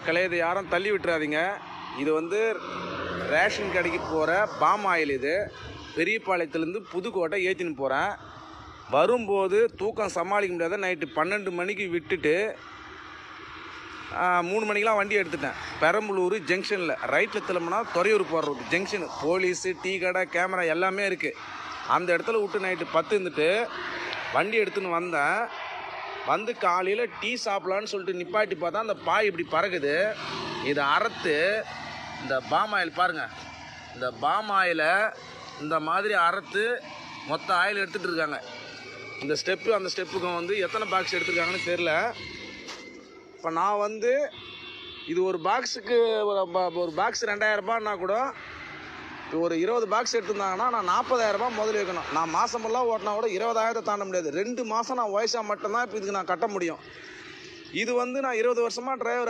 மக்களே, இதை யாரும் தள்ளி விட்டுறாதீங்க. இது வந்து ரேஷன் கடைக்கு போகிற பாம் ஆயில். இது பெரியபாளையத்துலேருந்து புதுக்கோட்டை ஏற்றின்னு போகிறேன். வரும்போது தூக்கம் சமாளிக்க முடியாத நைட்டு 12 மணிக்கு விட்டுட்டு 3 மணிக்கெலாம் வண்டி எடுத்துட்டேன். பெரம்பலூர் ஜங்ஷனில் ரைட்டில் திரும்பினா துறையூர் போகிற ரூட் ஜங்ஷனு. போலீஸு, டீ கடை, கேமரா எல்லாமே இருக்குது. அந்த இடத்துல விட்டு நைட்டு 10 இருந்துட்டு வண்டி எடுத்துன்னு வந்தேன். வந்து காலையில் டீ சாப்பிட்லான்னு சொல்லிட்டு நிப்பாட்டி பார்த்தா அந்த பாய் இப்படி பறகுது. இதை அறுத்து இந்த பாம் ஆயில் பாருங்கள், இந்த பாம் ஆயிலை இந்த மாதிரி அறுத்து மொத்த ஆயில் எடுத்துகிட்டு இருக்காங்க. இந்த ஸ்டெப்பு அந்த ஸ்டெப்புக்கும் வந்து எத்தனை பாக்ஸ் எடுத்துருக்காங்கன்னு தெரில. இப்போ நான் வந்து இது ஒரு பாக்ஸுக்கு ஒரு பாக்ஸ் 2000 ரூபான்னா கூட ஒரு 20 பாக்ஸ் எடுத்துருந்தாங்கன்னா நான் 40,000 ரூபாய் முதல் வைக்கணும். நான் மாதமெல்லாம் ஓட்டினா கூட 20,000 தாண்ட முடியாது. 2 மாதம் நான் வயசாக மட்டும்தான் இப்போ இதுக்கு நான் கட்ட முடியும். இது வந்து நான் 20 வருஷமாக டிரைவர்